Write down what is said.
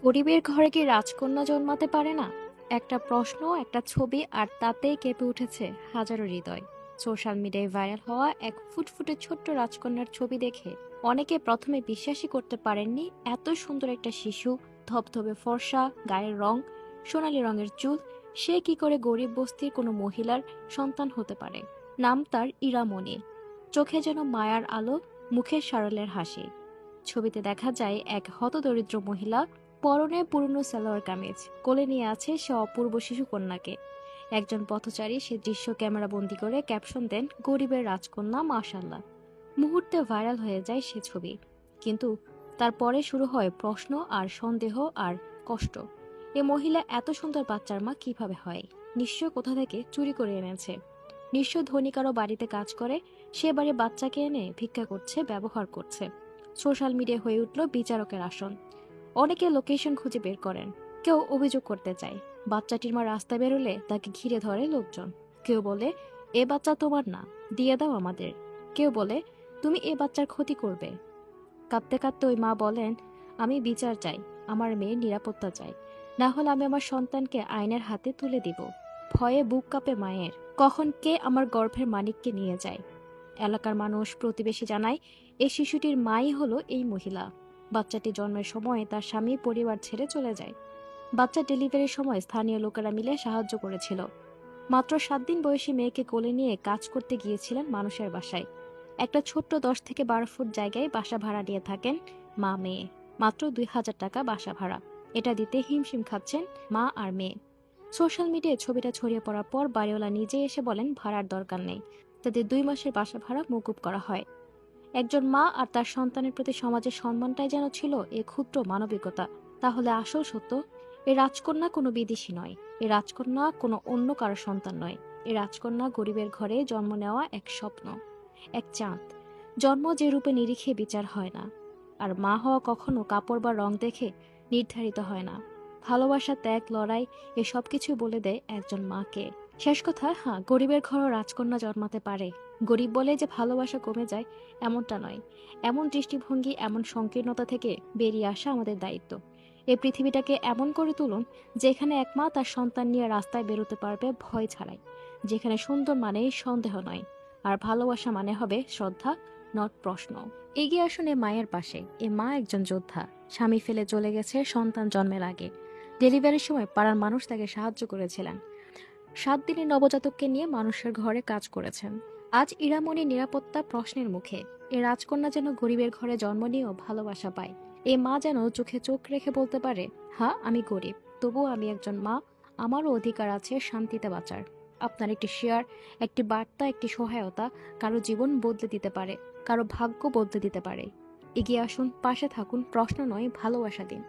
গরিবের ঘরে কি রাজকন্যা জন্মাতে পারে না? একটা প্রশ্ন, একটা ছবি, আর তাতেই কেঁপে উঠেছে হাজারো হৃদয়। সোশ্যাল মিডিয়ায় ভাইরাল হওয়া এক ফুটফুটে ছোট্ট রাজকন্যার ছবি দেখে অনেকে প্রথমে বিশ্বাসই করতে পারেননি এত সুন্দর একটা শিশু, ধবধবে ফর্সা, গায়ের রং, সোনালী রঙের চুল, সে কি করে গরিব বস্তির কোনো মহিলার সন্তান হতে পারে। নাম তার ইরামণি। চোখে যেন মায়ার আলো, মুখে সারলের হাসি। ছবিতে দেখা যায় এক হতদরিদ্র মহিলা, পরনে পুরনো সালোয়ার কামিজ, কোলে নিয়ে আছে সে অপূর্ব শিশু কন্যাকে। একজন পথচারী সে দৃশ্য ক্যামেরাবন্দি করে ক্যাপশন দেন, গরিবের রাজকন্যা মাশাল্লাহ। মুহূর্তে ভাইরাল হয়ে যায় সে ছবি। কিন্তু তারপরে শুরু হয় প্রশ্ন আর সন্দেহ আর কষ্ট। এ মহিলা এত সুন্দর বাচ্চার মা কিভাবে হয়? নিশ্চয় কোথা থেকে চুরি করে এনেছে। নিশ্চয় ধনী কারো বাড়িতে কাজ করে, সে বাড়ি বাচ্চাকে এনে ভিক্ষা করছে, ব্যবহার করছে। সোশ্যাল মিডিয়া হয়ে উঠল বিচারকের আসন। অনেকে লোকেশন খুঁজে বের করেন, কেউ অভিযোগ করতে চায়। বাচ্চাটির মা রাস্তায় বেরোলে তাকে ঘিরে ধরে লোকজন। কেউ বলে, এ বাচ্চা তোমার না, দিয়ে দাও আমাদের। কেউ বলে, তুমি এ বাচ্চার ক্ষতি করবে। কাঁদতে কাঁদতে ওই মা বলেন, আমি বিচার চাই, আমার মেয়ের নিরাপত্তা চাই, না হলে আমি আমার সন্তানকে আইনের হাতে তুলে দিব। ভয়ে বুক কাঁপে মায়ের, কখন কে আমার গর্ভের মানিককে নিয়ে যায়। এলাকার মানুষ, প্রতিবেশী জানায়, এই শিশুটির মাই হলো এই মহিলা। বাচ্চাটি জন্মের সময় তার স্বামী পরিবার ছেড়ে চলে যায়। বাচ্চা ডেলিভারির সময় স্থানীয় লোকেরা মিলে সাহায্য করেছিল। মাত্র 7 দিন বয়সী মেয়েকে কোলে নিয়ে কাজ করতে গিয়েছিলেন মানুষের বাসায়। একটা ছোট্ট 10 থেকে 12 ফুট জায়গায় বাসা ভাড়া নিয়ে থাকেন মা মেয়ে। মাত্র 2,000 টাকা বাসা ভাড়া। এটা দিতে হিমশিম খাচ্ছেন মা আর মেয়ে। সোশ্যাল মিডিয়ায় ছবিটা ছড়িয়ে পড়ার পর বাড়িওয়ালা নিজে এসে বলেন ভাড়ার দরকার নেই। তাদের 2 মাসের বাসা ভাড়া মকুব করা হয়। একজন মা আর তার সন্তানের প্রতি সমাজের সম্মানটাই যেন ছিল এ ক্ষুদ্র মানবিকতা। তাহলে আসল সত্য, এ রাজকন্যা কোনো বিদেশি নয়, এ রাজকন্যা কোনো অন্য কারো সন্তান নয়। এ রাজকন্যা গরিবের ঘরে জন্ম নেওয়া এক স্বপ্ন, এক চাঁদ। জন্ম যে রূপে নিরিখে বিচার হয় না। আর মা হওয়া কখনো কাপড় বা রং দেখে নির্ধারিত হয় না। ভালোবাসা, ত্যাগ, লড়াই, এ সবকিছু বলে দেয় একজন মাকে। শেষ কথা, হ্যাঁ, গরিবের ঘরও রাজকন্যা জন্মাতে পারে। গরিব বলে যে ভালোবাসা কমে যায়, এমনটা নয়। এমন দৃষ্টিভঙ্গি, এমন সংকীর্ণতা থেকে বেরিয়ে আসা আমাদের দায়িত্ব। এই পৃথিবীটাকে এমন করে তুলুন যেখানে এক মা তার সন্তান নিয়ে রাস্তায় বেরোতে পারবে ভয় ছাড়াই। যেখানে সুন্দর মানে সন্দেহ নয়, আর ভালোবাসা মানে হবে শ্রদ্ধা, নট প্রশ্ন। এগিয়ে আসুন এ মায়ের পাশে। এ মা একজন যোদ্ধা। স্বামী ফেলে চলে গেছে সন্তান জন্মের আগে। ডেলিভারির সময় পাড়ার মানুষ তাকে সাহায্য করেছিলেন। 7 দিনের নবজাতককে নিয়ে মানুষের ঘরে কাজ করেছেন। আজ ইরামণি নিরাপত্তা প্রশ্নের মুখে। এ রাজকন্যা যেন গরিবের ঘরে জন্ম নিয়েও ভালোবাসা পায়। এ মা যেন চোখে চোখ রেখে বলতে পারে, হ্যাঁ আমি গরিব, তবুও আমি একজন মা, আমারও অধিকার আছে শান্তিতে বাঁচার। আপনার একটি শেয়ার, একটি বার্তা, একটি সহায়তা কারো জীবন বদলে দিতে পারে, কারো ভাগ্য বদলে দিতে পারে। এগিয়ে আসুন, পাশে থাকুন, প্রশ্ন নয় ভালোবাসা দিন।